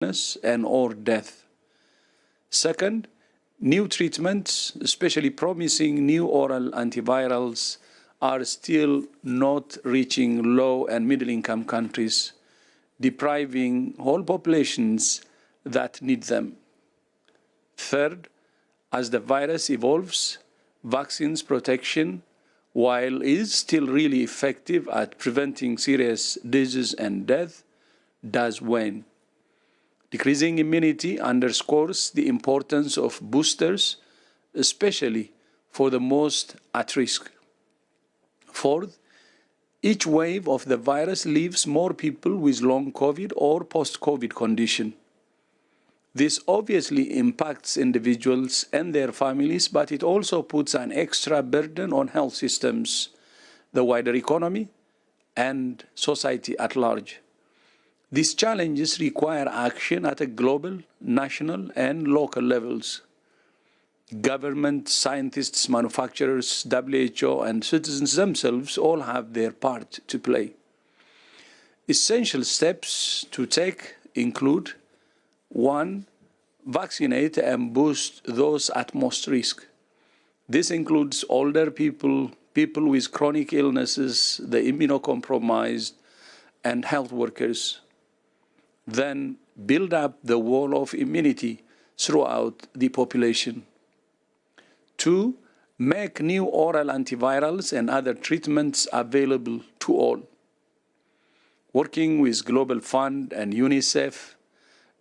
illness and or death. Second, new treatments, especially promising new oral antivirals, are still not reaching low and middle income countries, depriving whole populations that need them. Third, as the virus evolves, vaccines protection, while is still really effective at preventing serious disease and death, does wane. Decreasing immunity underscores the importance of boosters, especially for the most at risk. Fourth, each wave of the virus leaves more people with long COVID or post-COVID condition. This obviously impacts individuals and their families, but it also puts an extra burden on health systems, the wider economy, and society at large. These challenges require action at a global, national, and local levels. Government, scientists, manufacturers, WHO, and citizens themselves all have their part to play. Essential steps to take include: 1. Vaccinate and boost those at most risk. This includes older people, people with chronic illnesses, the immunocompromised, and health workers. Then build up the wall of immunity throughout the population. 2. Make new oral antivirals and other treatments available to all. Working with Global Fund and UNICEF,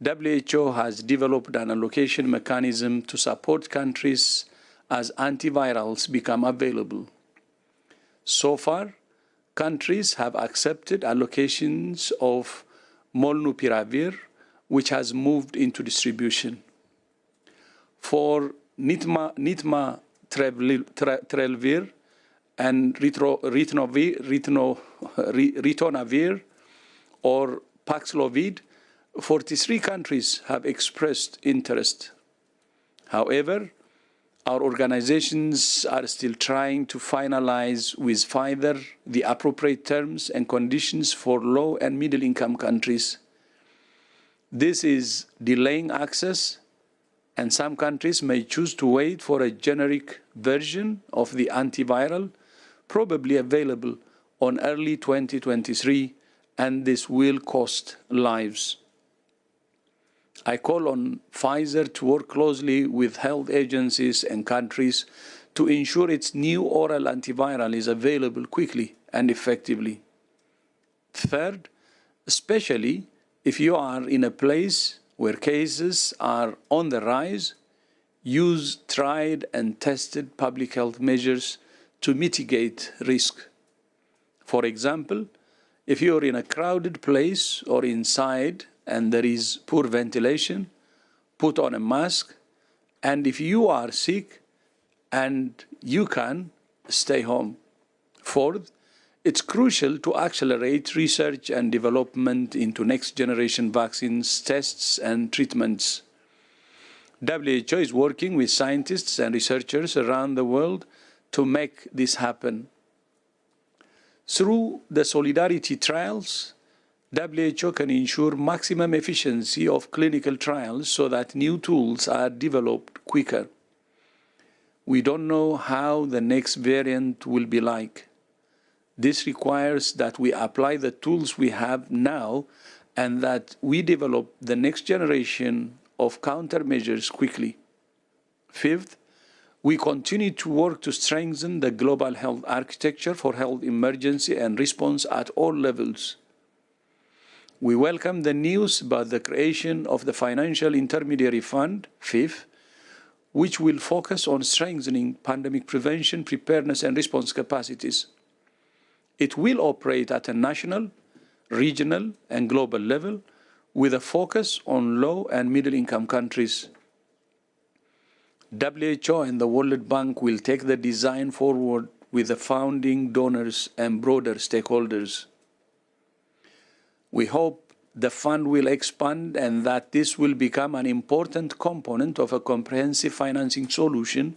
WHO has developed an allocation mechanism to support countries as antivirals become available. So far, countries have accepted allocations of molnupiravir, which has moved into distribution. For nitmatrelvir and ritonavir or Paxlovid, 43 countries have expressed interest. However, our organizations are still trying to finalize with Pfizer the appropriate terms and conditions for low and middle income countries. This is delaying access, and some countries may choose to wait for a generic version of the antiviral, probably available on early 2023, and this will cost lives. I call on Pfizer to work closely with health agencies and countries to ensure its new oral antiviral is available quickly and effectively. Third, especially if you are in a place where cases are on the rise, use tried and tested public health measures to mitigate risk. For example, if you're in a crowded place or inside and there is poor ventilation, put on a mask, and if you are sick and you can, stay home. Fourth, it's crucial to accelerate research and development into next-generation vaccines, tests, and treatments. WHO is working with scientists and researchers around the world to make this happen. Through the solidarity trials, WHO can ensure maximum efficiency of clinical trials so that new tools are developed quicker. We don't know how the next variant will be like. This requires that we apply the tools we have now and that we develop the next generation of countermeasures quickly. Fifth, we continue to work to strengthen the global health architecture for health emergency and response at all levels. We welcome the news about the creation of the Financial Intermediary Fund, FIF, which will focus on strengthening pandemic prevention, preparedness, and response capacities. It will operate at a national, regional, and global level with a focus on low and middle-income countries. WHO and the World Bank will take the design forward with the founding donors and broader stakeholders. We hope the fund will expand and that this will become an important component of a comprehensive financing solution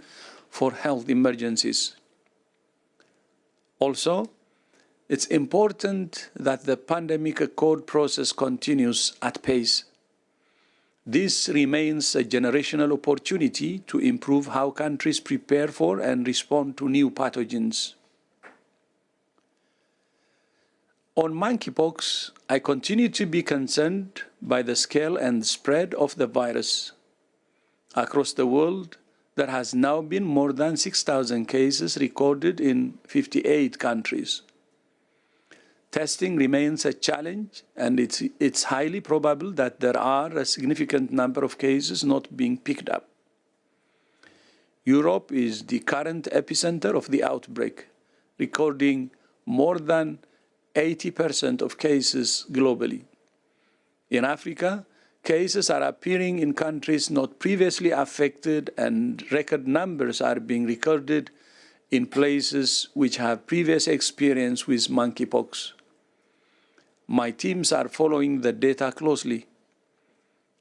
for health emergencies. Also, it's important that the pandemic accord process continues at pace. This remains a generational opportunity to improve how countries prepare for and respond to new pathogens. On monkeypox, I continue to be concerned by the scale and spread of the virus. Across the world, there has now been more than 6,000 cases recorded in 58 countries. Testing remains a challenge, and it's highly probable that there are a significant number of cases not being picked up. Europe is the current epicenter of the outbreak, recording more than 80% of cases globally. In Africa, cases are appearing in countries not previously affected, and record numbers are being recorded in places which have previous experience with monkeypox. My teams are following the data closely.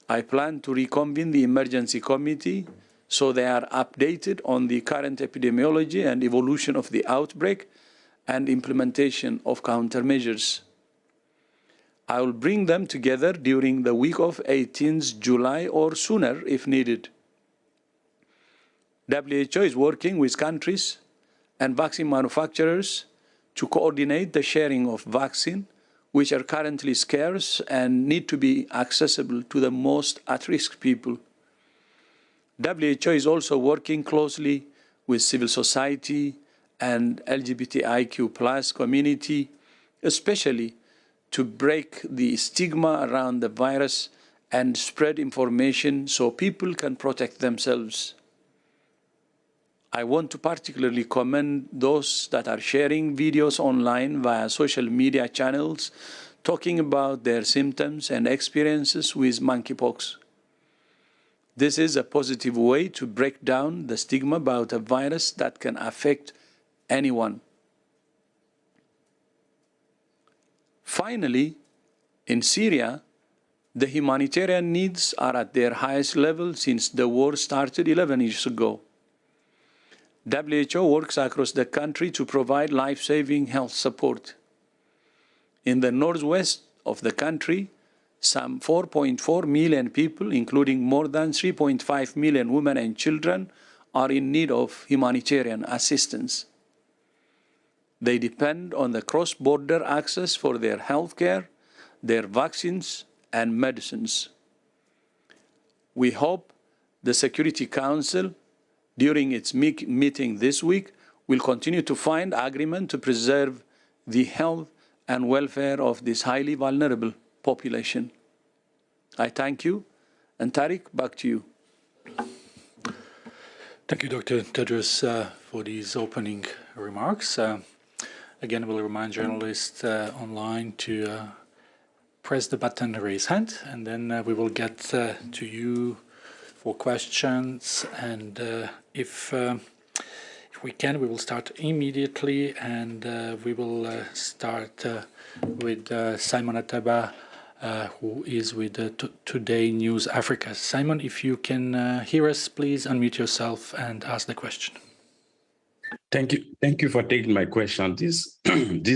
I plan to reconvene the emergency committee so they are updated on the current epidemiology and evolution of the outbreak and implementation of countermeasures. I will bring them together during the week of 18th July or sooner if needed. WHO is working with countries and vaccine manufacturers to coordinate the sharing of vaccine, which are currently scarce and need to be accessible to the most at-risk people. WHO is also working closely with civil society and LGBTIQ+ community, especially to break the stigma around the virus and spread information so people can protect themselves. I want to particularly commend those that are sharing videos online via social media channels talking about their symptoms and experiences with monkeypox. This is a positive way to break down the stigma about a virus that can affect anyone. Finally, in Syria, the humanitarian needs are at their highest level since the war started 11 years ago. WHO works across the country to provide life-saving health support. In the northwest of the country, some 4.4 million people, including more than 3.5 million women and children, are in need of humanitarian assistance. They depend on the cross-border access for their health care, their vaccines, and medicines. We hope the Security Council, during its meeting this week, will continue to find agreement to preserve the health and welfare of this highly vulnerable population. I thank you, and Tariq, back to you. Thank you, Dr. Tedros, for these opening remarks. Again, we'll remind journalists online to press the button raise hand, and then we will get to you for questions. And if we can, we will start immediately, and we will start with Simon Attaba, who is with Today News Africa. Simon, if you can hear us, please unmute yourself and ask the question. Thank you. Thank you for taking my question. This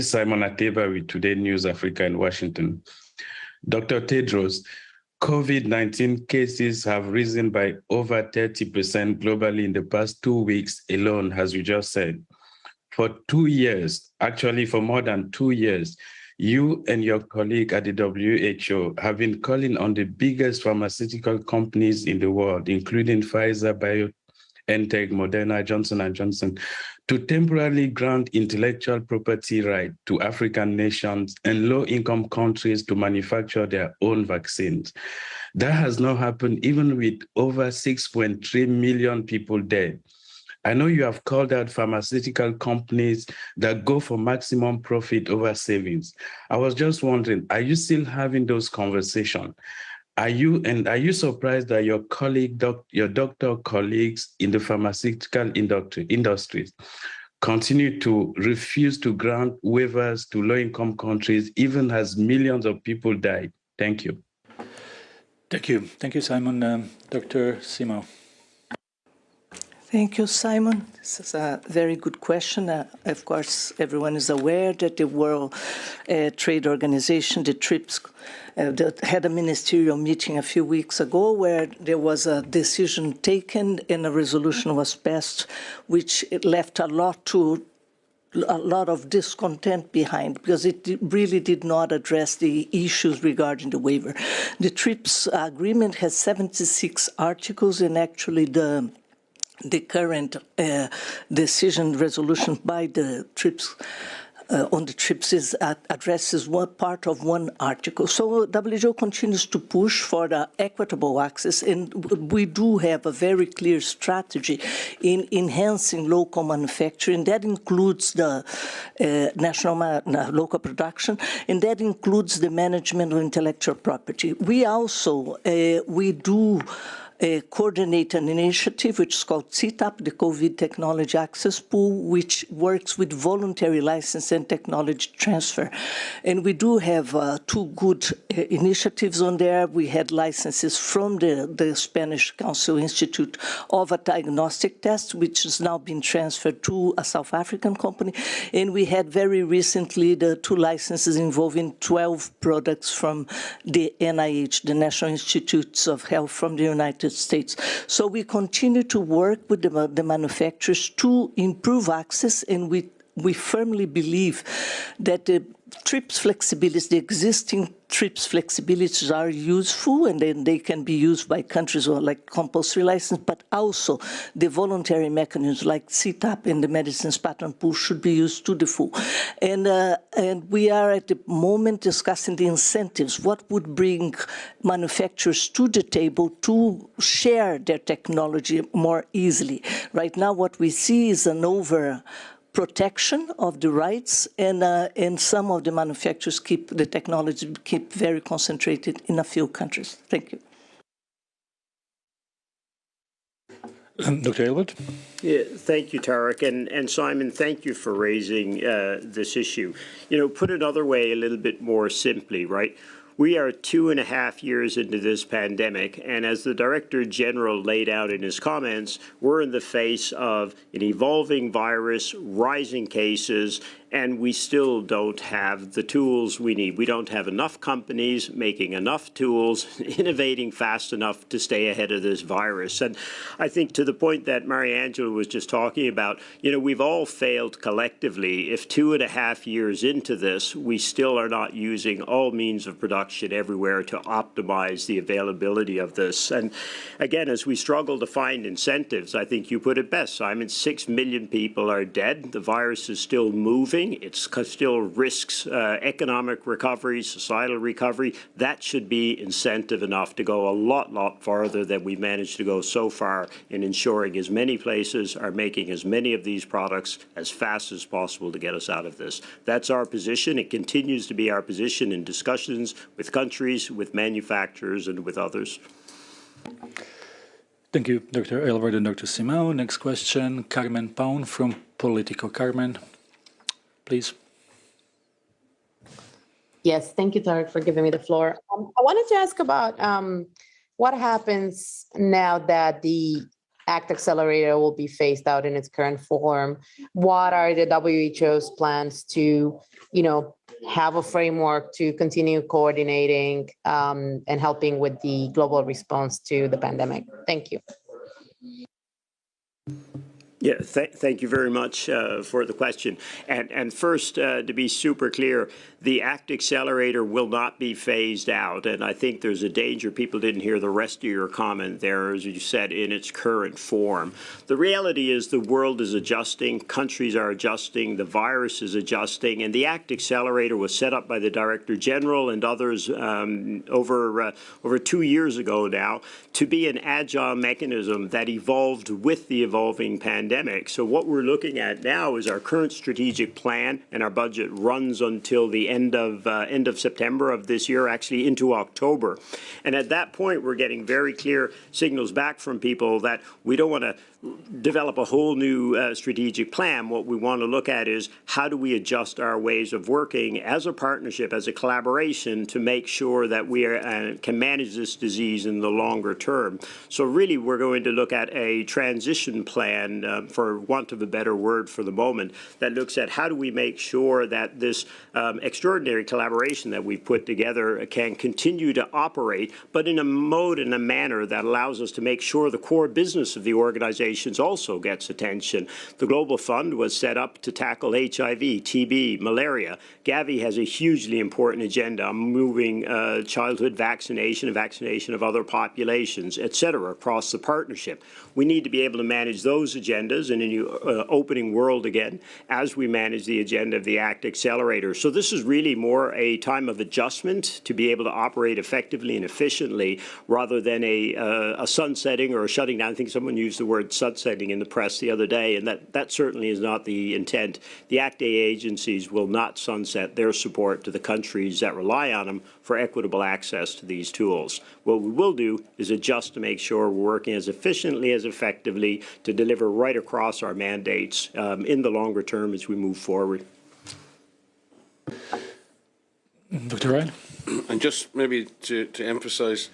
Simon Attaba with Today News Africa in Washington. Dr. Tedros, COVID-19 cases have risen by over 30% globally in the past 2 weeks alone, as you just said. For 2 years, actually for more than 2 years, you and your colleague at the WHO have been calling on the biggest pharmaceutical companies in the world, including Pfizer, BioNTech, Moderna, Johnson & Johnson, to temporarily grant intellectual property right to African nations and low-income countries to manufacture their own vaccines. That has not happened even with over 6.3 million people dead. I know you have called out pharmaceutical companies that go for maximum profit over savings. I was just wondering, are you still having those conversations? Are you surprised that your doctor colleagues in the pharmaceutical industries continue to refuse to grant waivers to low-income countries, even as millions of people died? Thank you. Thank you. Thank you, Simon. Dr. Simo. Thank you, Simon. This is a very good question. Of course, everyone is aware that the World Trade Organization, the TRIPS, had a ministerial meeting a few weeks ago where there was a decision taken and a resolution was passed, which it left a lot of discontent behind because it really did not address the issues regarding the waiver. The TRIPS agreement has 76 articles, and actually the current decision resolution by the TRIPS on the TRIPS addresses one part of one article. So WTO continues to push for the equitable access, and we do have a very clear strategy in enhancing local manufacturing. That includes the local production, and that includes the management of intellectual property. We also coordinate an initiative which is called CTAP, the COVID Technology Access Pool, which works with voluntary license and technology transfer. And we do have two good initiatives on there. We had licenses from the Spanish Council Institute of a diagnostic test, which has now been transferred to a South African company. And we had very recently the two licenses involving 12 products from the NIH, the National Institutes of Health from the United States. So we continue to work with the manufacturers to improve access, and we firmly believe that the TRIPS flexibilities, the existing TRIPS flexibilities are useful, and then they can be used by countries or like compulsory license, but also the voluntary mechanisms like CTAP and the medicines patent pool should be used to the full. And we are at the moment discussing the incentives, what would bring manufacturers to the table to share their technology more easily. Right now what we see is an protection of the rights, and some of the manufacturers keep the technology very concentrated in a few countries. Thank you. Dr. Aylward? Yeah, thank you, Tarek. And Simon, thank you for raising this issue. You know, put another way, a little bit more simply, right? We are 2.5 years into this pandemic, and as the Director General laid out in his comments, we're in the face of an evolving virus, rising cases, and we still don't have the tools we need. We don't have enough companies making enough tools, innovating fast enough to stay ahead of this virus. And I think to the point that Mariangela was just talking about, you know, we've all failed collectively. If 2.5 years into this, we still are not using all means of production everywhere to optimize the availability of this. And again, as we struggle to find incentives, I think you put it best, Simon, 6 million people are dead. The virus is still moving. It still risks economic recovery, societal recovery. That should be incentive enough to go a lot farther than we've managed to go so far in ensuring as many places are making as many of these products as fast as possible to get us out of this. That's our position. It continues to be our position in discussions with countries, with manufacturers, and with others. Thank you, Dr. Aylward and Dr. Simão. Next question, Carmen Paun from Politico. Carmen, please. Yes, thank you, Tarek, for giving me the floor. I wanted to ask about what happens now that the ACT Accelerator will be phased out in its current form. What are the WHO's plans to, you know, have a framework to continue coordinating and helping with the global response to the pandemic? Thank you. Yeah, thank you very much for the question. And first, to be super clear, the ACT Accelerator will not be phased out. And I think there's a danger people didn't hear the rest of your comment there, as you said, in its current form. The reality is the world is adjusting, countries are adjusting, the virus is adjusting, and the ACT Accelerator was set up by the Director General and others over 2 years ago now to be an agile mechanism that evolved with the evolving pandemic. pandemic. So what we're looking at now is our current strategic plan, and our budget runs until the end of September of this year, actually into October. And at that point, we're getting very clear signals back from people that we don't want to develop a whole new strategic plan. What we want to look at is how do we adjust our ways of working as a partnership, as a collaboration, to make sure that we can manage this disease in the longer term. So really, we're going to look at a transition plan, for want of a better word for the moment, that looks at how do we make sure that this extraordinary collaboration that we've put together can continue to operate, but in a mode and a manner that allows us to make sure the core business of the organization also gets attention. The Global Fund was set up to tackle HIV, TB, malaria. Gavi has a hugely important agenda on moving childhood vaccination and vaccination of other populations, etc., across the partnership. We need to be able to manage those agendas in a new opening world again as we manage the agenda of the ACT Accelerator. So this is really more a time of adjustment to be able to operate effectively and efficiently rather than a sunsetting or a shutting down. I think someone used the word sunsetting in the press the other day, and that certainly is not the intent. The ACT-A agencies will not sunset their support to the countries that rely on them for equitable access to these tools. What we will do is adjust to make sure we're working as efficiently, as effectively to deliver right across our mandates in the longer term as we move forward. Dr. Ryan? And just maybe to emphasize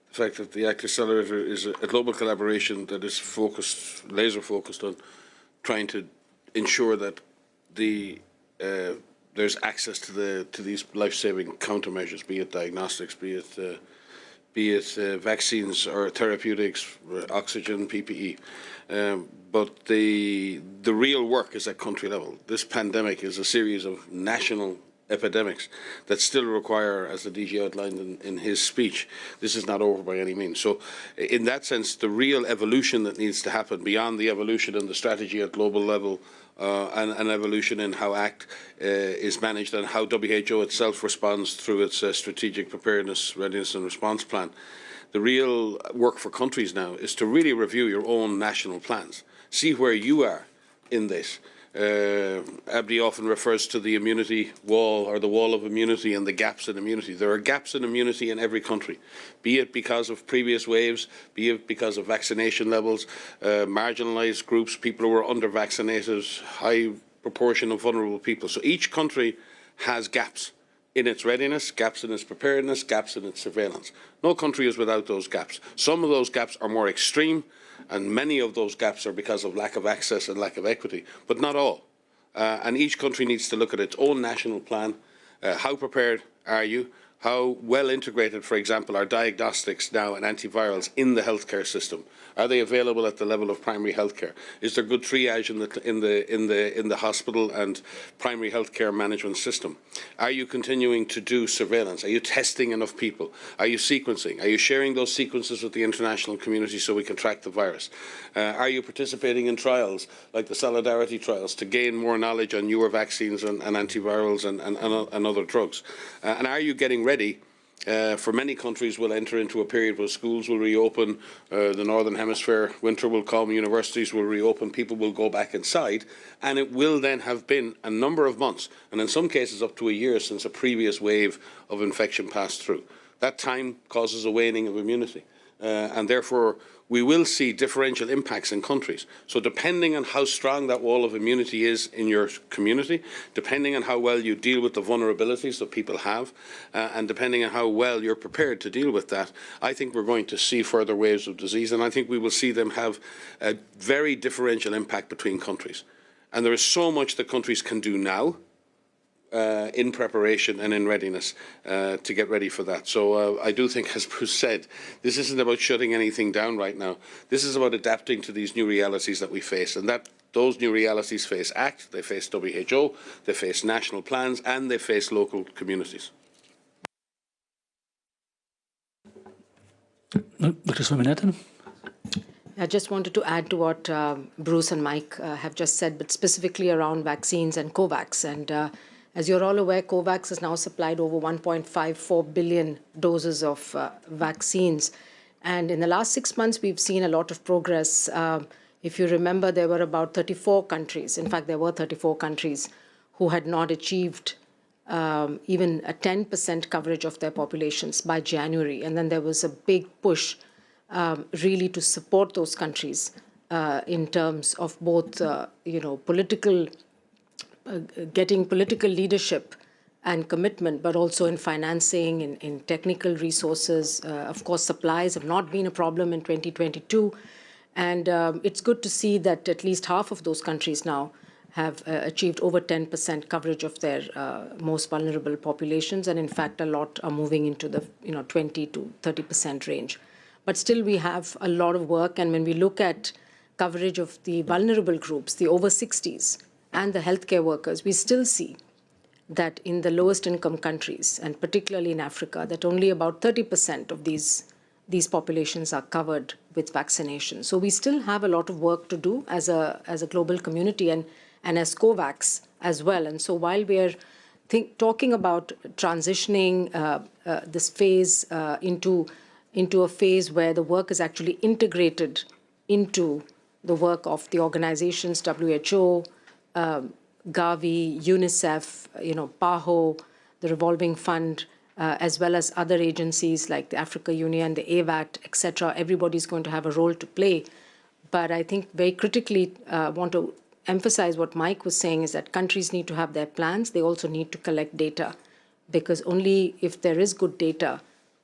the fact that the ACT Accelerator is a global collaboration that is focused, laser focused on trying to ensure that there's access to these life-saving countermeasures, be it diagnostics, be it vaccines or therapeutics, oxygen, PPE. But the real work is at country level. This pandemic is a series of national epidemics that still require, as the DG outlined in his speech, this is not over by any means. So in that sense, the real evolution that needs to happen beyond the evolution in the strategy at global level and an evolution in how ACT is managed and how WHO itself responds through its strategic preparedness, readiness and response plan. The real work for countries now is to really review your own national plans, see where you are in this. Abdi often refers to the immunity wall or the wall of immunity and the gaps in immunity. There are gaps in immunity in every country, be it because of previous waves, be it because of vaccination levels, marginalised groups, people who are under-vaccinated, high proportion of vulnerable people. So each country has gaps in its readiness, gaps in its preparedness, gaps in its surveillance. No country is without those gaps. Some of those gaps are more extreme, and many of those gaps are because of lack of access and lack of equity, but not all. And each country needs to look at its own national plan. How prepared are you? How well integrated, for example, are diagnostics now and antivirals in the healthcare system? Are they available at the level of primary healthcare? Is there good triage in the hospital and primary healthcare management system? Are you continuing to do surveillance? Are you testing enough people? Are you sequencing? Are you sharing those sequences with the international community so we can track the virus? Are you participating in trials like the Solidarity trials to gain more knowledge on newer vaccines and antivirals and other drugs? And are you getting ready? For many countries will enter into a period where schools will reopen, the Northern Hemisphere, winter will come, universities will reopen, people will go back inside, and it will then have been a number of months, and in some cases up to a year since a previous wave of infection passed through. That time causes a waning of immunity, and therefore we will see differential impacts in countries. So depending on how strong that wall of immunity is in your community, depending on how well you deal with the vulnerabilities that people have, and depending on how well you're prepared to deal with that, I think we're going to see further waves of disease, and I think we will see them have a very differential impact between countries. And there is so much that countries can do now in preparation and in readiness to get ready for that. So I do think, as Bruce said, this isn't about shutting anything down right now. This is about adapting to these new realities that we face, and that those new realities face ACT, they face WHO, they face national plans, and they face local communities. Dr. Swaminathan? I just wanted to add to what Bruce and Mike have just said, but specifically around vaccines and COVAX. And as you're all aware, COVAX has now supplied over 1.54 billion doses of vaccines. And in the last 6 months, we've seen a lot of progress. If you remember, there were about 34 countries. In fact, there were 34 countries who had not achieved even a 10% coverage of their populations by January. And then there was a big push really to support those countries in terms of both, political, getting political leadership and commitment, but also in financing, in technical resources. Of course, supplies have not been a problem in 2022. And it's good to see that at least half of those countries now have achieved over 10% coverage of their most vulnerable populations. And in fact, a lot are moving into the 20 to 30% range. But still, we have a lot of work. And when we look at coverage of the vulnerable groups, the over 60s and the healthcare workers, we still see that in the lowest income countries, and particularly in Africa, that only about 30% of these populations are covered with vaccination. So we still have a lot of work to do as a global community and as COVAX as well. And so while we are talking about transitioning this phase into a phase where the work is actually integrated into the work of the organizations, WHO, Gavi, UNICEF, PAHO, the Revolving Fund, as well as other agencies like the Africa Union, the AVAT, etc. Everybody's going to have a role to play. But I think very critically want to emphasize what Mike was saying is that countries need to have their plans. They also need to collect data, because only if there is good data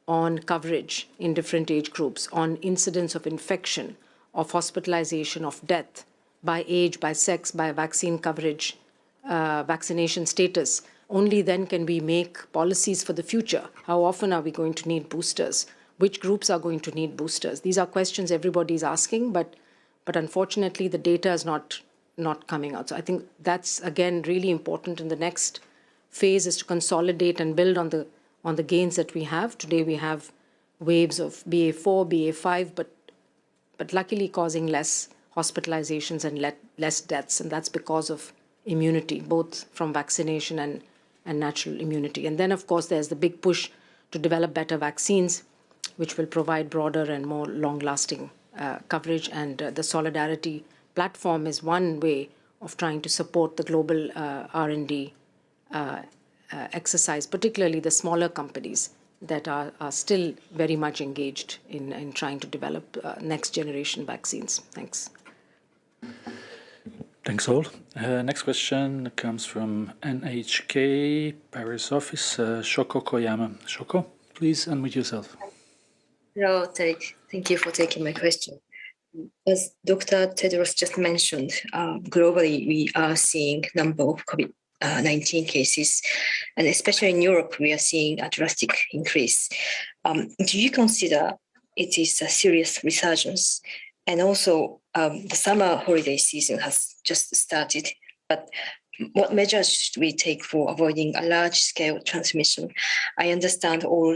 on coverage in different age groups, on incidence of infection, of hospitalization, of death, by age, by sex, by vaccine coverage, vaccination status, only then can we make policies for the future. How often are we going to need boosters? Which groups are going to need boosters? These are questions everybody's asking, but unfortunately the data is not coming out. So I think that's, again, really important in the next phase, is to consolidate and build on the gains that we have. Today we have waves of BA4, BA5, but luckily causing less hospitalizations and less deaths, and that's because of immunity, both from vaccination and natural immunity. And then, of course, there's the big push to develop better vaccines, which will provide broader and more long-lasting coverage. And the Solidarity platform is one way of trying to support the global R&D exercise, particularly the smaller companies that are still very much engaged in trying to develop next-generation vaccines. Thanks. Thanks all. Next question comes from NHK Paris office, Shoko Koyama. Shoko, please unmute yourself. Hello, Tariq. Thank you for taking my question. As Dr. Tedros just mentioned, globally we are seeing number of COVID-19 cases, and especially in Europe, we are seeing a drastic increase. Do you consider it is a serious resurgence? And also, the summer holiday season has just started, but what measures should we take for avoiding a large-scale transmission? I understand all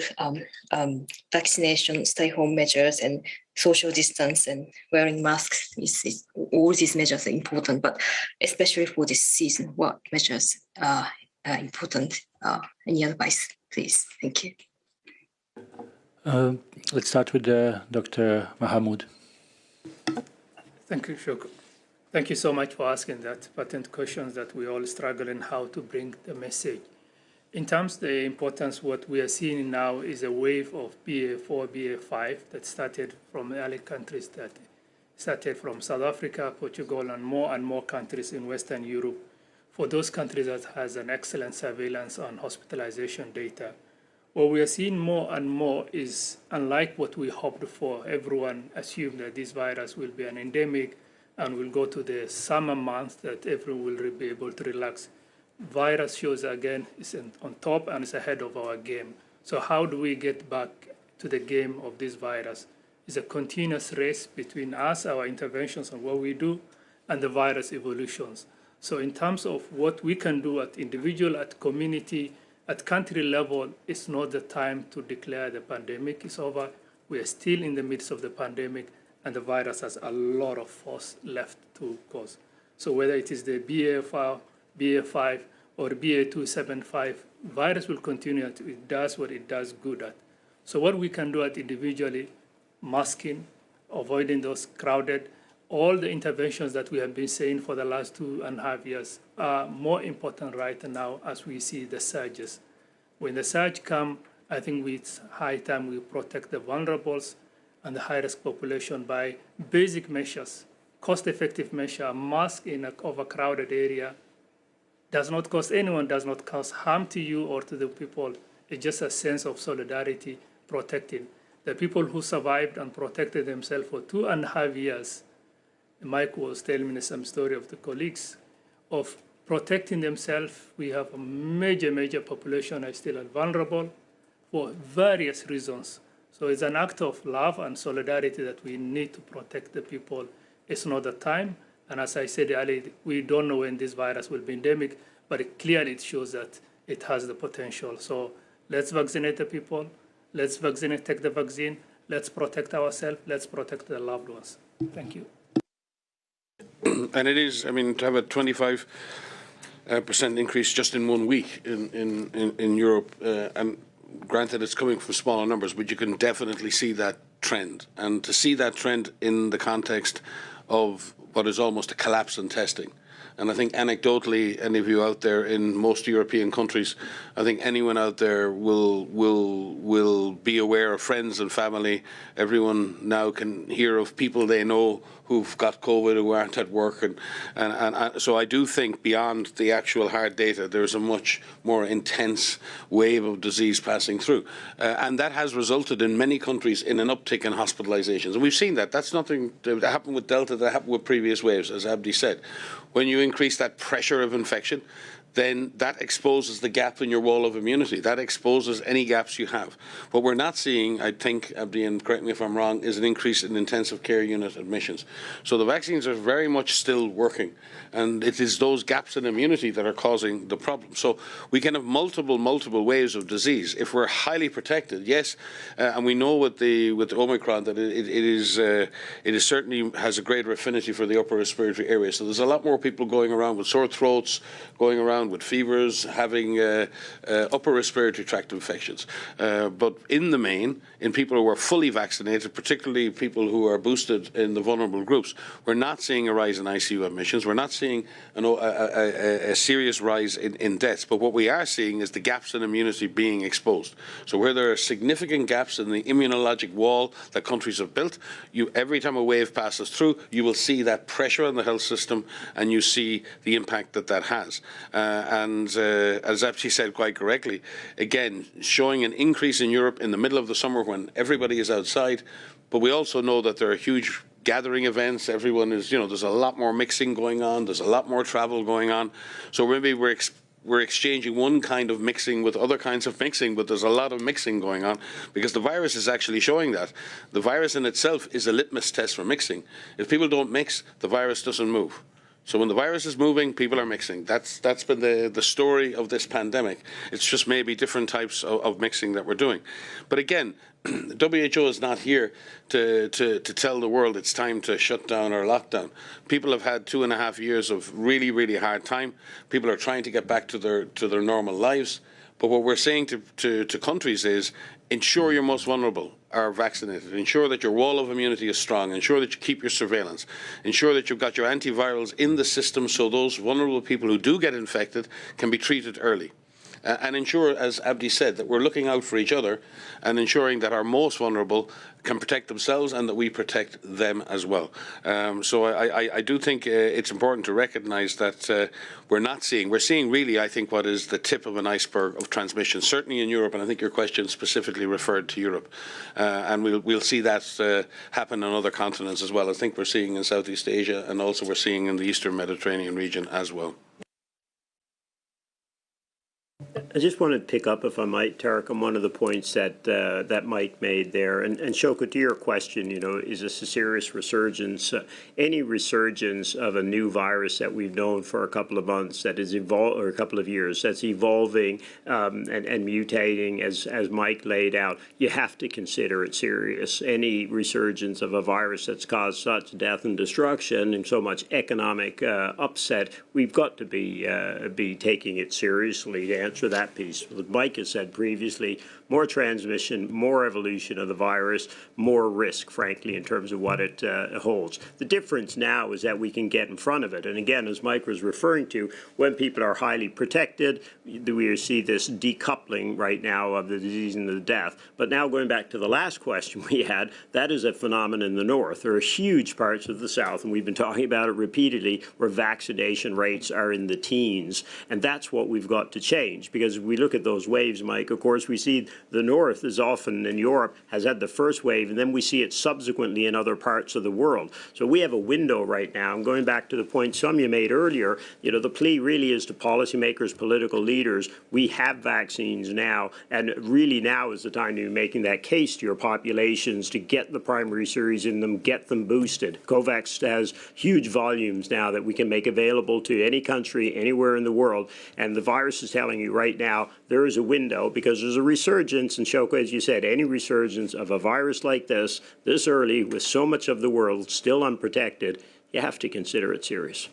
vaccination, stay-home measures, and social distance and wearing masks. All these measures are important, but especially for this season, what measures are important? Any advice, please? Thank you. Let's start with Dr. Mahamoud. Thank you, Shoko. Thank you so much for asking that patent questions that we all struggle in how to bring the message. In terms of the importance, what we are seeing now is a wave of BA4, BA5 that started from early countries, that started from South Africa, Portugal, and more countries in Western Europe. For those countries that has an excellent surveillance on hospitalization data, what we are seeing more and more is, unlike what we hoped for, everyone assumed that this virus will be an endemic and will go to the summer months, that everyone will be able to relax. Virus shows again is on top and is ahead of our game. So how do we get back to the game of this virus? It's a continuous race between us, our interventions and what we do, and the virus evolutions. So in terms of what we can do at individual, at community, at country level, it's not the time to declare the pandemic is over. We are still in the midst of the pandemic, and the virus has a lot of force left to cause. So whether it is the BA5 or BA275, virus will continue. It does what it does good at. So what we can do at individually, masking, avoiding those crowded, all the interventions that we have been saying for the last 2.5 years are more important right now as we see the surges. When the surge comes, I think it's high time we protect the vulnerables and the high-risk population by basic measures, cost-effective measure. Mask in an overcrowded area does not cost anyone, does not cause harm to you or to the people. It's just a sense of solidarity, protecting. The people who survived and protected themselves for 2.5 years, Mike was telling me some story of the colleagues of protecting themselves. We have a major population that is still vulnerable for various reasons. So it's an act of love and solidarity that we need to protect the people. It's not the time. And as I said earlier, we don't know when this virus will be endemic, but clearly it shows that it has the potential. So let's vaccinate the people. Let's take the vaccine. Let's protect ourselves. Let's protect the loved ones. Thank you. And it is, I mean, to have a 25% increase just in 1 week in Europe, and granted it's coming from smaller numbers, but you can definitely see that trend. And to see that trend in the context of what is almost a collapse in testing. And I think anecdotally, any of you out there in most European countries, I think anyone out there will be aware of friends and family. Everyone now can hear of people they know who've got COVID, who aren't at work. And so I do think beyond the actual hard data, there's a much more intense wave of disease passing through. And that has resulted in many countries in an uptick in hospitalizations. And we've seen that. That's nothing that happened with Delta, that happened with previous waves, as Abdi said. When you increase that pressure of infection, then that exposes the gap in your wall of immunity. That exposes any gaps you have. What we're not seeing, I think, Abdi, and correct me if I'm wrong, is an increase in intensive care unit admissions. So the vaccines are very much still working, and it is those gaps in immunity that are causing the problem. So we can have multiple waves of disease. If we're highly protected, yes, and we know with the Omicron that it is certainly has a greater affinity for the upper respiratory area. So there's a lot more people going around with sore throats, going around with fevers, having upper respiratory tract infections. But in the main, in people who are fully vaccinated, particularly people who are boosted in the vulnerable groups, we're not seeing a rise in ICU admissions. We're not seeing a serious rise in deaths. But what we are seeing is the gaps in immunity being exposed. So where there are significant gaps in the immunologic wall that countries have built, every time a wave passes through, you will see that pressure on the health system, and you see the impact that has. And as Abdi said quite correctly, again, showing an increase in Europe in the middle of the summer when everybody is outside. But we also know that there are huge gathering events. Everyone is, there's a lot more mixing going on. There's a lot more travel going on. So maybe we're exchanging one kind of mixing with other kinds of mixing, but there's a lot of mixing going on because the virus is actually showing that. The virus in itself is a litmus test for mixing. If people don't mix, the virus doesn't move. So when the virus is moving, people are mixing. That's been the story of this pandemic. It's just maybe different types of mixing that we're doing. But again, WHO is not here to tell the world it's time to shut down or lock down. People have had 2.5 years of really hard time. People are trying to get back to their normal lives. But what we're saying to countries is ensure your most vulnerable are vaccinated. Ensure that your wall of immunity is strong. Ensure that you keep your surveillance. Ensure that you've got your antivirals in the system so those vulnerable people who do get infected can be treated early. And ensure, as Abdi said, that we're looking out for each other and ensuring that our most vulnerable can protect themselves and that we protect them as well. So I do think it's important to recognise that we're seeing really, I think, what is the tip of an iceberg of transmission, certainly in Europe, and I think your question specifically referred to Europe. And we'll see that happen on other continents as well. I think we're seeing in Southeast Asia, and also we're seeing in the Eastern Mediterranean region as well. I just want to pick up, if I might, Tarek, on one of the points that Mike made there. And Shoka, to your question, is this a serious resurgence? Any resurgence of a new virus that we've known for a couple of months that is or a couple of years, that's evolving and mutating, as Mike laid out, you have to consider it serious. Any resurgence of a virus that's caused such death and destruction and so much economic upset, we've got to be taking it seriously to answer that that piece. What Mike has said previously, more transmission, more evolution of the virus, more risk, frankly, in terms of what it holds. The difference now is that we can get in front of it. And again, as Mike was referring to, when people are highly protected, we see this decoupling right now of the disease and the death. But now going back to the last question we had, that is a phenomenon in the north. There are huge parts of the south, and we've been talking about it repeatedly, where vaccination rates are in the teens. And that's what we've got to change, because if we look at those waves, Mike, of course, we see the north is often in Europe has had the first wave, and then we see it subsequently in other parts of the world. So we have a window right now. And going back to the point Soumya made earlier, the plea really is to policymakers, political leaders. We have vaccines now, and really now is the time to be making that case to your populations to get the primary series in them, get them boosted. COVAX has huge volumes now that we can make available to any country, anywhere in the world. And the virus is telling you right now there is a window, because there's a resurgence. And Shoko, as you said, any resurgence of a virus like this early, with so much of the world still unprotected, you have to consider it serious.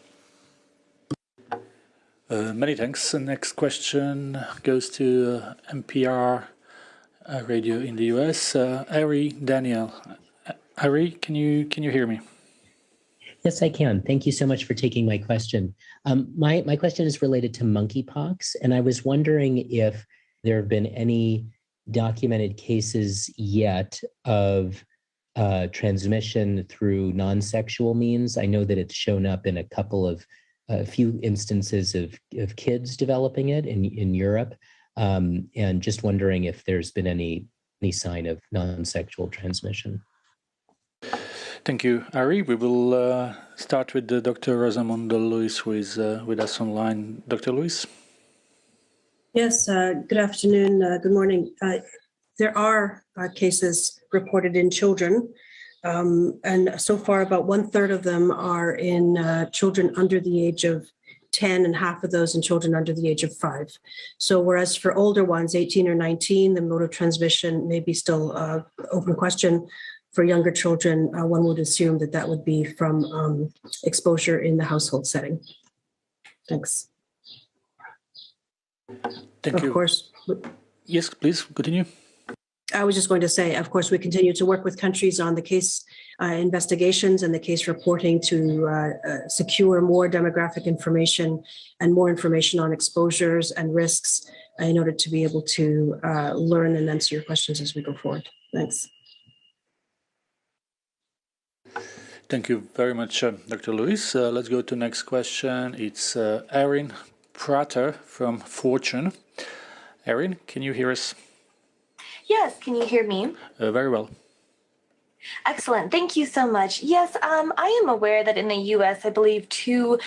Many thanks. The next question goes to NPR radio in the US. Ari Daniel. Ari, can you hear me? Yes, I can. Thank you so much for taking my question. My question is related to monkeypox, and I was wondering if there have been any documented cases yet of transmission through non-sexual means. I know that it's shown up in a few instances of kids developing it in Europe, and just wondering if there's been any sign of non-sexual transmission. Thank you, Ari. We will start with Dr. Rosamundo Luis, who is with us online. Dr. Luis? Yes, good afternoon, good morning. There are cases reported in children, and so far about 1/3 of them are in children under the age of 10, and half of those in children under the age of 5. So whereas for older ones, 18 or 19, the mode of transmission may be still open question. For younger children, one would assume that would be from exposure in the household setting. Thanks. Thank you. Of course. Yes, please continue. I was just going to say, of course, we continue to work with countries on the case investigations and the case reporting to secure more demographic information and more information on exposures and risks in order to be able to learn and answer your questions as we go forward. Thanks. Thank you very much, Dr. Luis. Let's go to the next question. It's Erin Prater from Fortune. Erin, can you hear us? Yes, can you hear me? Very well. Excellent. Thank you so much. Yes, I am aware that in the U.S., I believe 2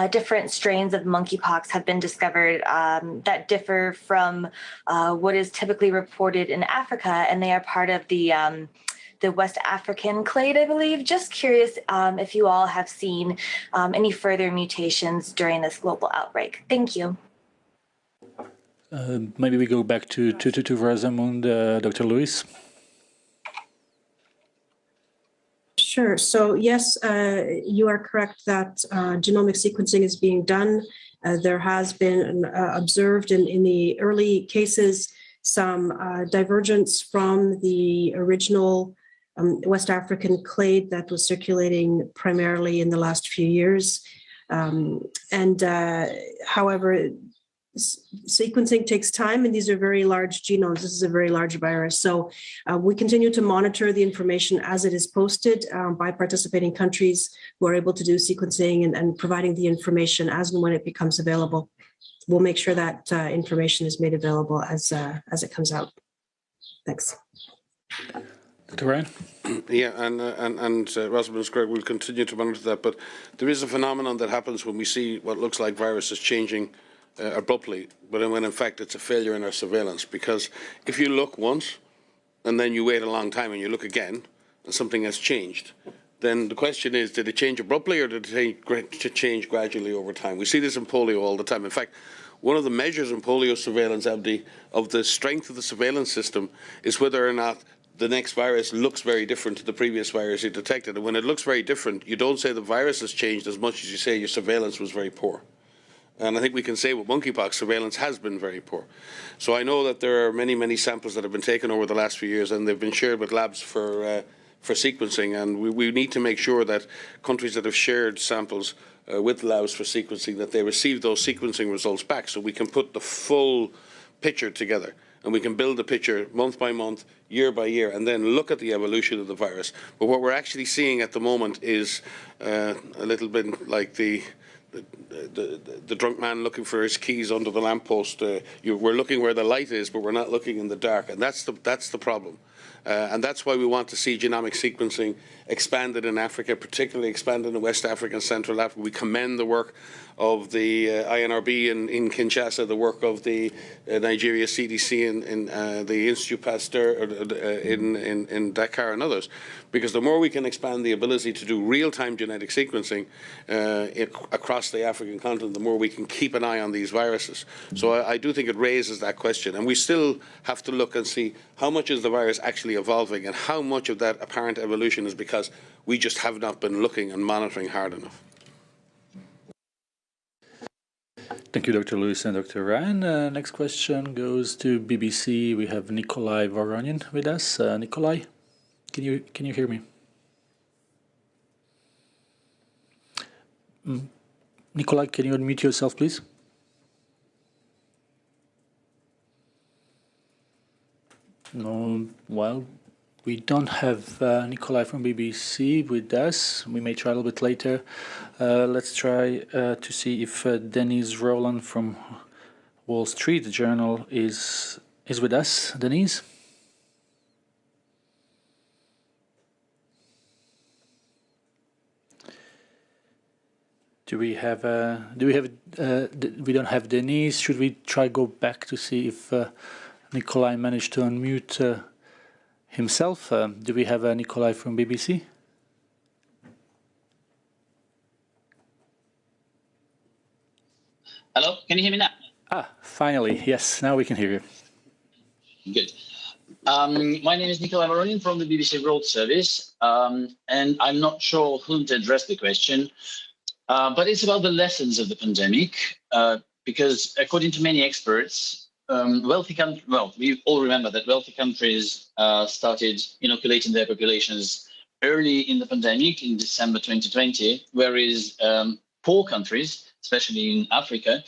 different strains of monkeypox have been discovered that differ from what is typically reported in Africa, and they are part of the West African clade, I believe. Just curious if you all have seen any further mutations during this global outbreak. Thank you. Maybe we go back to Rosamund, Dr. Luis. Sure. So yes, you are correct that genomic sequencing is being done. There has been observed in the early cases some divergence from the original West African clade that was circulating primarily in the last few years. However, sequencing takes time, and these are very large genomes. This is a very large virus. So we continue to monitor the information as it is posted by participating countries who are able to do sequencing and providing the information as and when it becomes available. We'll make sure that information is made available as it comes out. Thanks. Dr. Ryan? Yeah, and Rosamund is correct. We'll continue to monitor that. But there is a phenomenon that happens when we see what looks like viruses changing abruptly, but when in fact it's a failure in our surveillance. Because if you look once and then you wait a long time and you look again and something has changed, then the question is, did it change abruptly or did it change gradually over time? We see this in polio all the time. In fact, one of the measures in polio surveillance of the strength of the surveillance system is whether or not the next virus looks very different to the previous virus you detected. And when it looks very different, you don't say the virus has changed as much as you say your surveillance was very poor. And I think we can say with monkeypox, surveillance has been very poor. So I know that there are many, many samples that have been taken over the last few years, and they've been shared with labs for sequencing. And we need to make sure that countries that have shared samples with labs for sequencing, that they receive those sequencing results back, so we can put the full picture together. And we can build a picture month by month, year by year, and then look at the evolution of the virus. But what we're actually seeing at the moment is a little bit like the drunk man looking for his keys under the lamppost. We're looking where the light is, but we're not looking in the dark, and that's the problem. And that's why we want to see genomic sequencing expanded in Africa, particularly expanded in West Africa and Central Africa. We commend the work of the INRB in Kinshasa, the work of the Nigeria CDC and the Institut Pasteur in Dakar and others, because the more we can expand the ability to do real-time genetic sequencing across the African continent, the more we can keep an eye on these viruses. So I do think it raises that question, and we still have to look and see how much is the virus actually evolving and how much of that apparent evolution is because we just have not been looking and monitoring hard enough. Thank you, Dr. Lewis and Dr. Ryan. Next question goes to BBC. We have Nikolai Voronin with us. Nikolai, can you hear me? Nikolai, can you unmute yourself, please? No, well, we don't have Nikolai from BBC with us. We may try a little bit later. Let's try to see if Denise Rowland from Wall Street Journal is with us. Denise? We don't have Denise. Should we try go back to see if Nikolai managed to unmute himself? Do we have Nikolai from BBC? Hello, can you hear me now? Ah, finally, yes, now we can hear you. Good. My name is Nikolai Voronin from the BBC World Service, and I'm not sure whom to address the question, but it's about the lessons of the pandemic, because according to many experts, we all remember that wealthy countries started inoculating their populations early in the pandemic in December 2020, whereas poor countries, especially in Africa,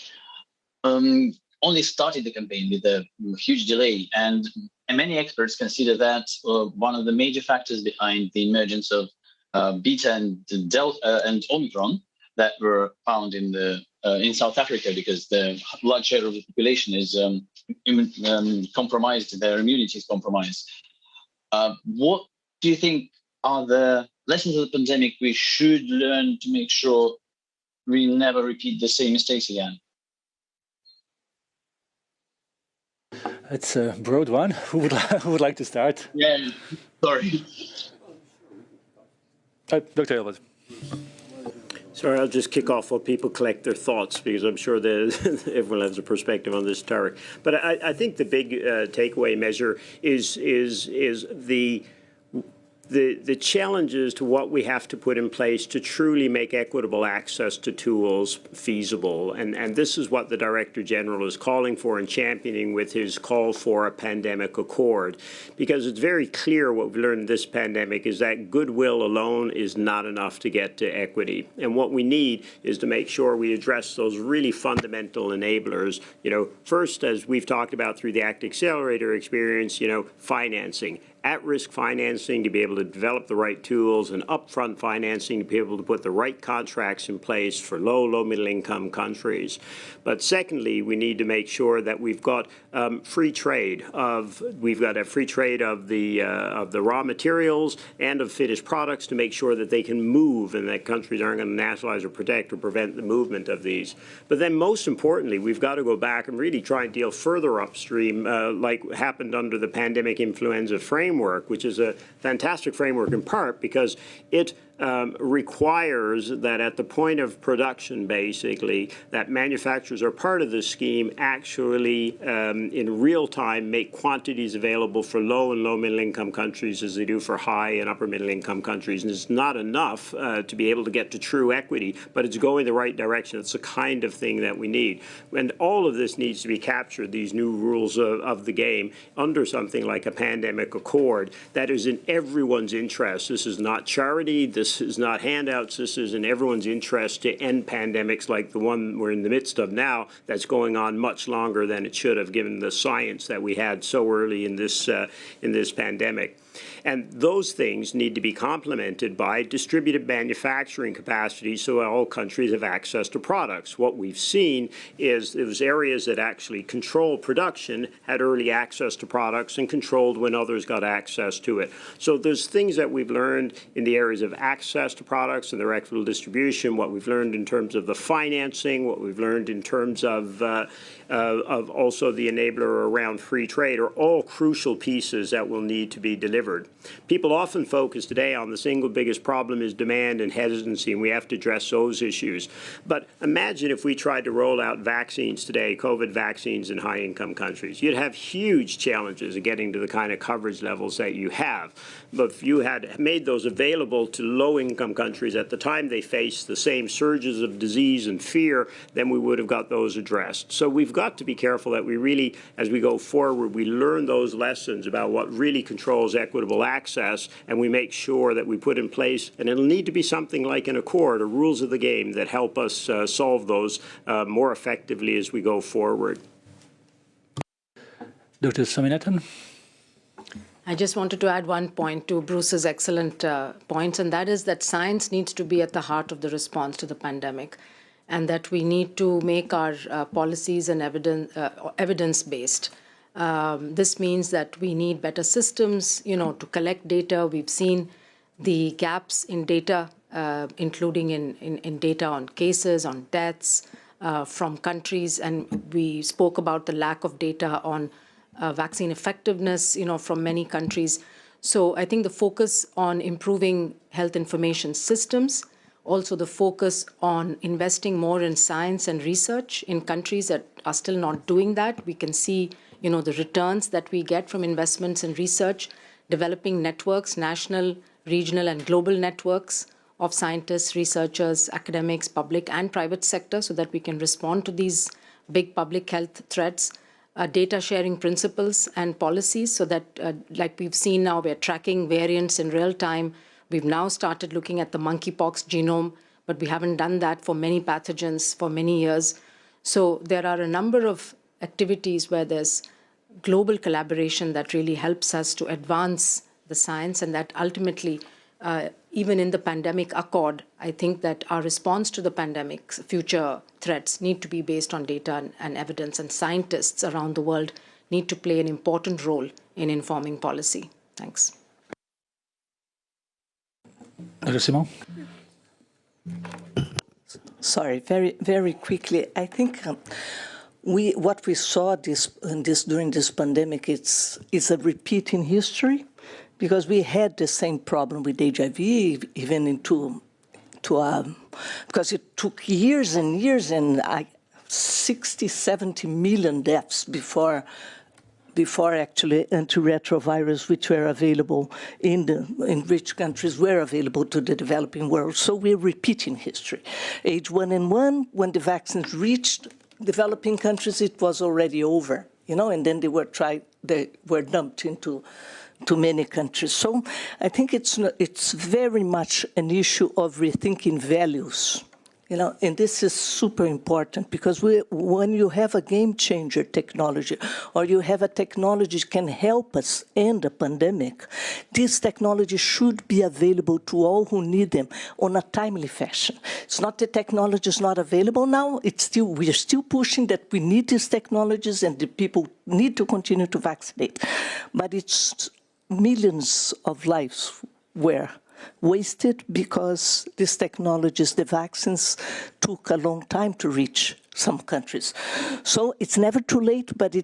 only started the campaign with a huge delay. And many experts consider that one of the major factors behind the emergence of Beta and Delta and Omicron that were found in South Africa, because the large share of the population is compromised, their immunity is compromised. What do you think are the lessons of the pandemic we should learn to make sure we never repeat the same mistakes again? It's a broad one. Who would like to start? Yeah, sorry. Dr. Elwood. Sorry, I'll just kick off while people collect their thoughts, because I'm sure that everyone has a perspective on this, Tarek. But I think the big takeaway measure is the challenges to what we have to put in place to truly make equitable access to tools feasible. And this is what the Director General is calling for and championing with his call for a pandemic accord. Because it's very clear what we've learned in this pandemic is that goodwill alone is not enough to get to equity. And what we need is to make sure we address those really fundamental enablers. First, as we've talked about through the Accelerator experience, financing. At-risk financing to be able to develop the right tools, and upfront financing to be able to put the right contracts in place for low, middle-income countries. But secondly, we need to make sure that we've got free trade of the raw materials and of finished products to make sure that they can move and that countries aren't going to nationalize or protect or prevent the movement of these. But then most importantly, we've got to go back and really try and deal further upstream, like happened under the pandemic influenza framework, framework, which is a fantastic framework in part because it requires that at the point of production, basically, that manufacturers are part of this scheme actually in real time make quantities available for low and low middle income countries as they do for high and upper middle income countries. And it's not enough to be able to get to true equity, but it's going the right direction. It's the kind of thing that we need. And all of this needs to be captured, these new rules of the game, under something like a pandemic accord that is in everyone's interest. This is not charity. This is not handouts. This is in everyone's interest to end pandemics like the one we're in the midst of now that's going on much longer than it should have, given the science that we had so early in this pandemic. And those things need to be complemented by distributed manufacturing capacity so all countries have access to products. What we've seen is those areas that actually control production had early access to products and controlled when others got access to it. So there's things that we've learned in the areas of access to products and their equitable distribution, what we've learned in terms of the financing, what we've learned in terms of also the enabler around free trade are all crucial pieces that will need to be delivered. People often focus today on the single biggest problem is demand and hesitancy, and we have to address those issues. But imagine if we tried to roll out vaccines today, COVID vaccines in high-income countries. You'd have huge challenges in getting to the kind of coverage levels that you have. But if you had made those available to low-income countries at the time they faced the same surges of disease and fear, then we would have got those addressed. So we've got to be careful that we really, as we go forward, we learn those lessons about what really controls equitable access, and we make sure that we put in place, and it'll need to be something like an accord or rules of the game that help us solve those more effectively as we go forward. Dr. Swaminathan? I just wanted to add one point to Bruce's excellent points, and that is that science needs to be at the heart of the response to the pandemic, and that we need to make our policies and evidence-based. This means that we need better systems, to collect data. We've seen the gaps in data, including in data on cases, on deaths from countries, and we spoke about the lack of data on vaccine effectiveness, from many countries. So I think the focus on improving health information systems, also the focus on investing more in science and research in countries that are still not doing that. We can see, the returns that we get from investments in research, developing networks, national, regional, and global networks of scientists, researchers, academics, public and private sector, so that we can respond to these big public health threats. Data sharing principles and policies, so that, like we've seen now, we're tracking variants in real time. We've now started looking at the monkeypox genome, but we haven't done that for many pathogens for many years. So there are a number of activities where there's global collaboration that really helps us to advance the science, and that ultimately, even in the pandemic accord, I think that our response to the pandemic's future threats need to be based on data and evidence, and scientists around the world need to play an important role in informing policy. Thanks. Dr. Simon? Sorry, very, very quickly. I think what we saw during this pandemic is a repeat in history, because we had the same problem with HIV, even because it took years and years and 60, 70 million deaths before actually antiretrovirals, which were available in rich countries, were available to the developing world. So we're repeating history. H1N1, when the vaccines reached developing countries, it was already over, and then they were dumped into many countries. So I think it's very much an issue of rethinking values. And this is super important, because when you have a game-changer technology, or you have a technology that can help us end a pandemic, this technology should be available to all who need them on a timely fashion. It's not the technology is not available now. We are still pushing that we need these technologies, and the people need to continue to vaccinate. But it's millions of lives were wasted because these technologies, the vaccines, took a long time to reach some countries. So it's never too late, but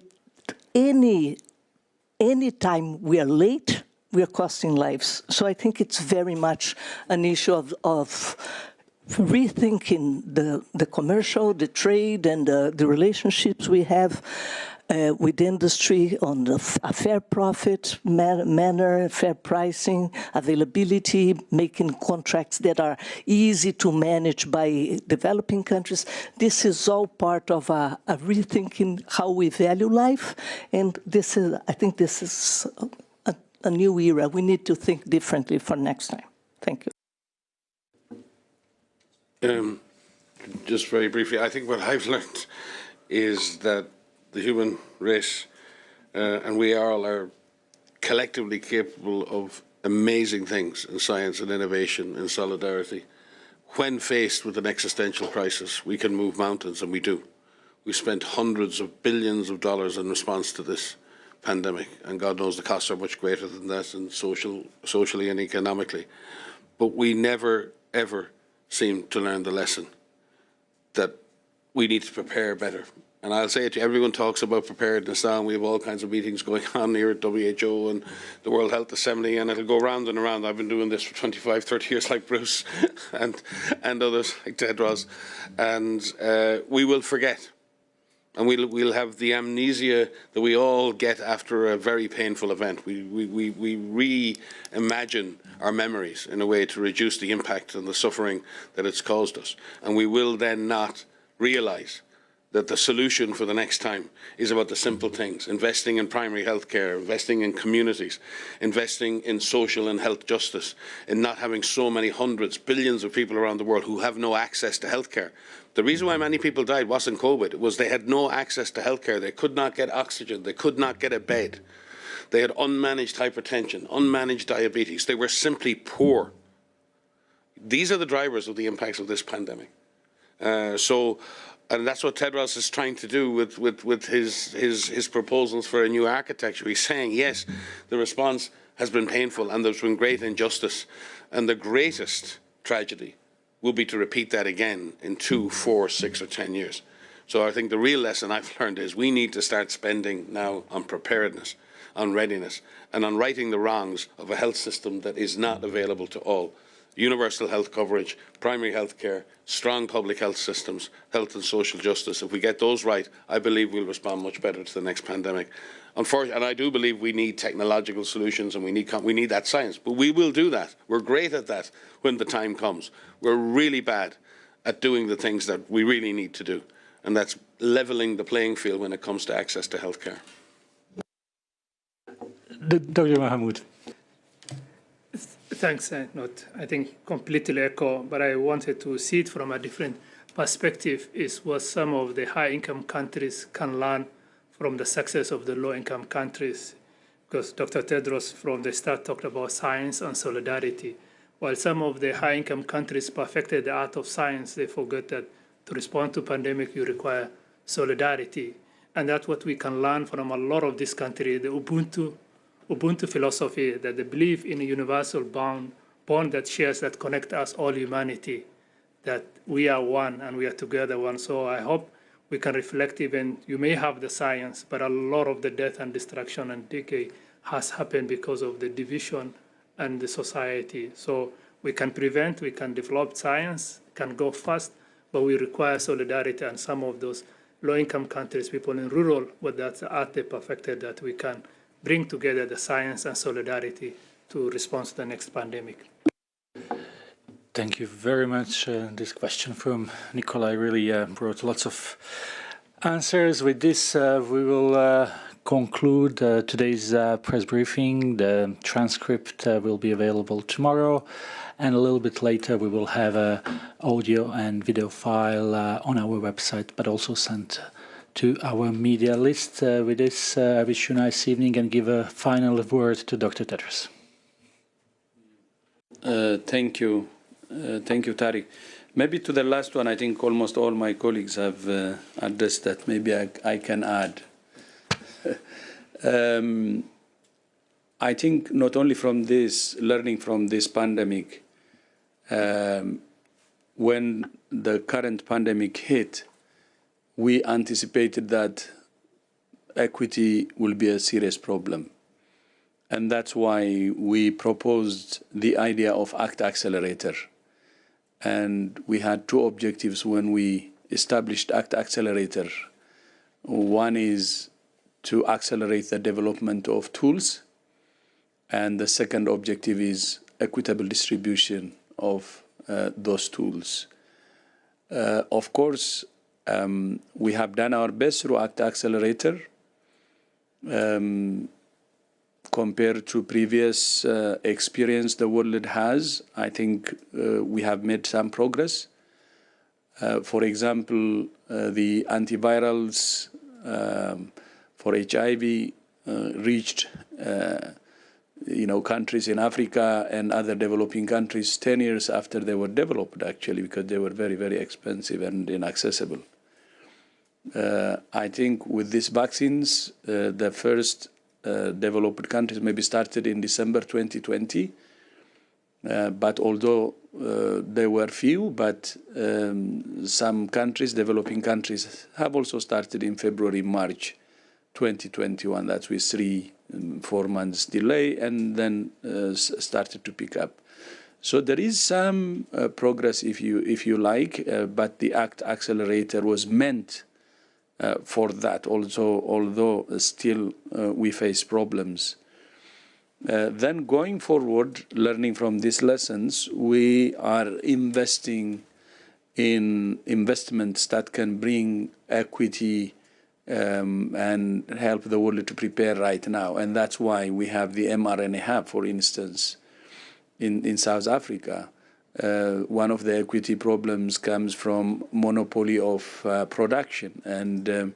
any time we are late, we are costing lives. So I think it's very much an issue of rethinking the commercial, the trade, and the relationships we have with industry on a fair profit manner, fair pricing, availability, making contracts that are easy to manage by developing countries. This is all part of a rethinking how we value life, and this is, I think this is a new era. We need to think differently for next time. Thank you. Just very briefly, I think what I've learned is that the human race and we all are collectively capable of amazing things in science and innovation and solidarity. When faced with an existential crisis, we can move mountains, and we do. We spent hundreds of billions of dollars in response to this pandemic, and God knows the costs are much greater than that, and socially and economically. But we never, ever seem to learn the lesson that we need to prepare better. And I'll say it to you, everyone talks about preparedness now, and we have all kinds of meetings going on here at WHO and the World Health Assembly, and it'll go round and around. I've been doing this for 25, 30 years like Bruce and others like Tedros. And we will forget. And we'll have the amnesia that we all get after a very painful event. We reimagine our memories in a way to reduce the impact and the suffering that it's caused us. And we will then not realize that the solution for the next time is about the simple things: investing in primary health care, investing in communities, investing in social and health justice, in not having so many hundreds, billions of people around the world who have no access to health care. The reason why many people died wasn't COVID. It was they had no access to health care. They could not get oxygen. They could not get a bed. They had unmanaged hypertension, unmanaged diabetes. They were simply poor. These are the drivers of the impacts of this pandemic. And that's what Tedros is trying to do with his proposals for a new architecture. He's saying, yes, the response has been painful and there's been great injustice. And the greatest tragedy will be to repeat that again in 2, 4, 6, or 10 years. So I think the real lesson I've learned is we need to start spending now on preparedness, on readiness, and on righting the wrongs of a health system that is not available to all. Universal health coverage, primary health care, strong public health systems, health and social justice. If we get those right, I believe we'll respond much better to the next pandemic. Unfortunately, and I do believe we need technological solutions and we need that science. But we will do that. We're great at that when the time comes. We're really bad at doing the things that we really need to do. And that's levelling the playing field when it comes to access to healthcare. Dr. Mahmoud. Thanks, I think completely echo, but I wanted to see it from a different perspective, is what some of the high-income countries can learn from the success of the low-income countries. Because Dr. Tedros from the start talked about science and solidarity. While some of the high-income countries perfected the art of science, they forget that to respond to pandemic, you require solidarity. And that's what we can learn from a lot of this country, the Ubuntu philosophy, that they believe in a universal bond that shares, that connect us, all humanity, that we are one and we are together one. So I hope we can reflect, even you may have the science, but a lot of the death and destruction and decay has happened because of the division and the society. So we can prevent, we can develop science, can go fast, but we require solidarity. And some of those low-income countries, people in rural, but that's the art they perfected, that we can bring together the science and solidarity to respond to the next pandemic. Thank you very much. This question from Nikolai really brought lots of answers. With this, we will conclude today's press briefing. The transcript will be available tomorrow, and a little bit later we will have an audio and video file on our website, but also sent to our media list. With this, I wish you a nice evening and give a final word to Dr. Tedros. Thank you. Thank you, Tariq. Maybe to the last one, I think almost all my colleagues have addressed that. Maybe I can add. I think not only from this, learning from this pandemic, when the current pandemic hit, we anticipated that equity will be a serious problem. And that's why we proposed the idea of Accelerator. And we had two objectives when we established Accelerator. One is to accelerate the development of tools, and the second objective is equitable distribution of those tools. Of course, we have done our best through Accelerator. Compared to previous experience the world has, I think we have made some progress. For example, the antivirals for HIV reached countries in Africa and other developing countries 10 years after they were developed, actually, because they were very, very expensive and inaccessible. I think with these vaccines, the first developed countries maybe started in December 2020, but although there were few, but some countries, developing countries, have also started in February, March 2021. That's with 3-4 months delay, and then started to pick up. So there is some progress, if you like, but the Accelerator was meant for that. Also, although still we face problems. Then going forward, learning from these lessons, we are investing in investments that can bring equity and help the world to prepare right now. And that's why we have the mRNA hub, for instance, in South Africa. One of the equity problems comes from monopoly of production and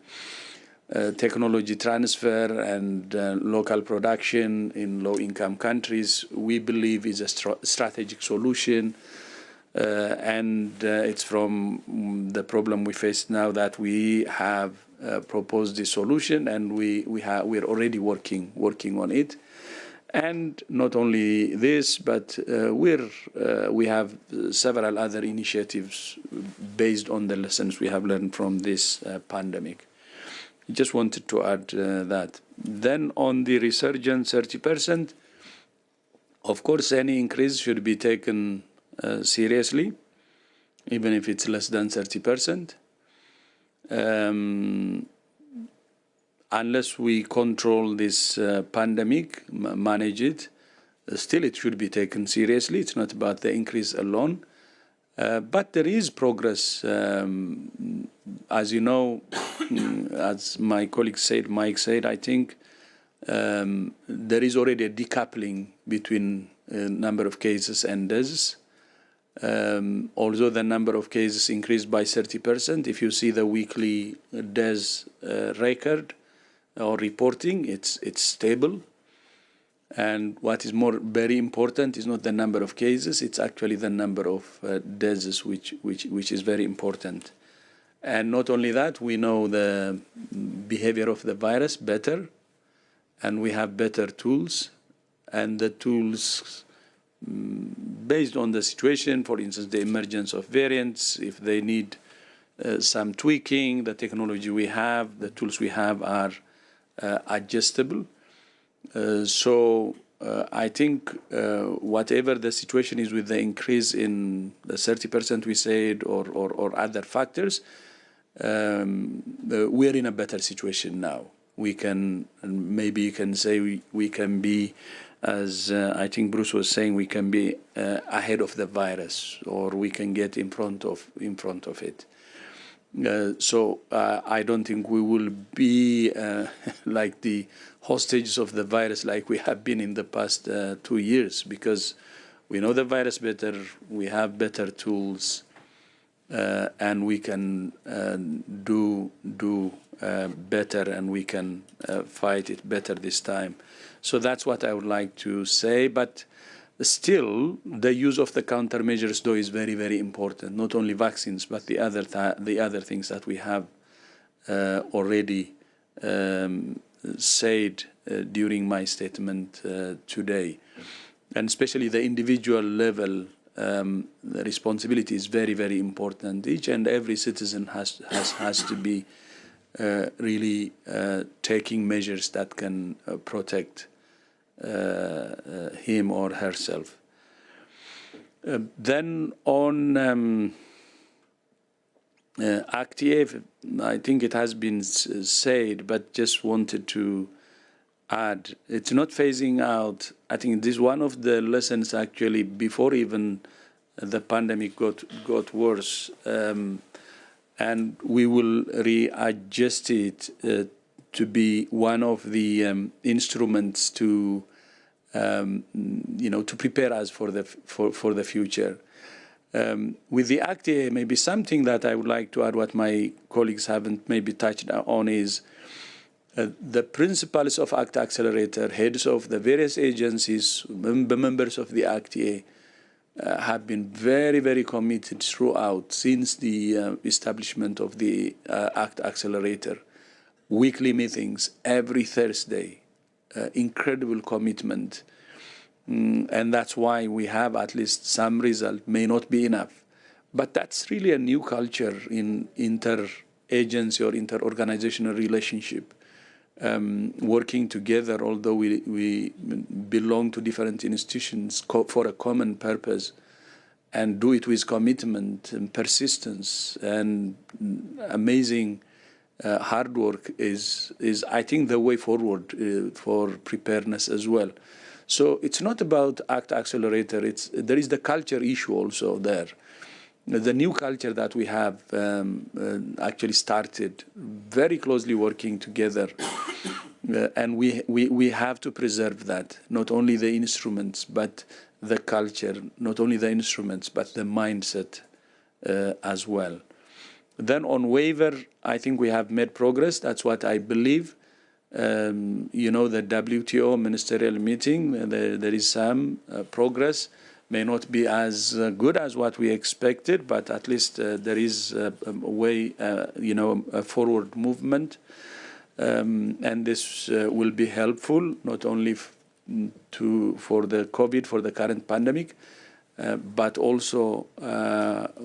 technology transfer and local production in low-income countries. We believe is a strategic solution, and it's from the problem we face now that we have proposed this solution, and we're already working on it. And not only this, but we have several other initiatives based on the lessons we have learned from this pandemic. Just wanted to add that. Then on the resurgence 30%, of course, any increase should be taken seriously, even if it's less than 30%. Unless we control this pandemic, manage it, still it should be taken seriously. It's not about the increase alone. But there is progress. As you know, as my colleague said, Mike said, I think there is already a decoupling between number of cases and deaths. Although the number of cases increased by 30%, if you see the weekly deaths record or reporting, it's stable. And what is very important is not the number of cases; it's actually the number of deaths, which is very important. And not only that, we know the behavior of the virus better, and we have better tools, and the tools based on the situation, for instance, the emergence of variants, if they need some tweaking, the technology we have, the tools we have are adjustable. So I think whatever the situation is with the increase in the 30% we said or other factors, we're in a better situation now. We can, maybe you can say we can be, as I think Bruce was saying, we can be ahead of the virus, or we can get in front of it. So I don't think we will be like the hostages of the virus like we have been in the past 2 years, because we know the virus better, we have better tools, and we can do better, and we can fight it better this time. So that's what I would like to say. But still, the use of the countermeasures, though, is very, very important. Not only vaccines, but the other things that we have already said during my statement today. And especially the individual level, the responsibility is very, very important. Each and every citizen has to be really taking measures that can protect him or herself. Then on ACTA, I think it has been said, but just wanted to add, it's not phasing out. I think this is one of the lessons actually before even the pandemic got worse, and we will readjust it to be one of the instruments to to prepare us for the future. With the ACTA, maybe something that I would like to add, what my colleagues haven't maybe touched on, is the principals of ACTA Accelerator, heads of the various agencies, members of the ACTA, have been very, very committed throughout since the establishment of the ACTA Accelerator. Weekly meetings every Thursday, incredible commitment. And that's why we have at least some result. May not be enough. But that's really a new culture in inter-agency or inter-organizational relationship. Working together, although we belong to different institutions for a common purpose, and do it with commitment and persistence and amazing hard work is I think the way forward for preparedness as well. So it's not about ACTA Accelerator. There is the culture issue also there. The new culture that we have actually started very closely working together, and we have to preserve that. Not only the instruments, but the culture. Not only the instruments, but the mindset as well. Then on waiver, I think we have made progress. That's what I believe. The WTO ministerial meeting, there is some progress. May not be as good as what we expected, but at least there is a way, a forward movement. And this will be helpful, not only for the COVID, for the current pandemic, but also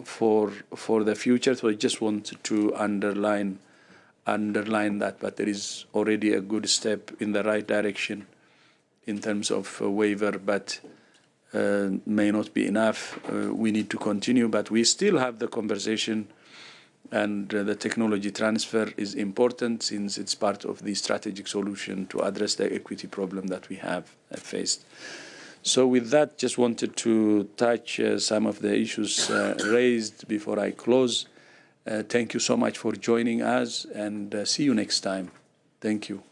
for the future. So I just want to underline that, but there is already a good step in the right direction in terms of waiver, but may not be enough. We need to continue, but we still have the conversation, and the technology transfer is important since it's part of the strategic solution to address the equity problem that we have faced. So with that, just wanted to touch some of the issues raised before I close. Thank you so much for joining us, and see you next time. Thank you.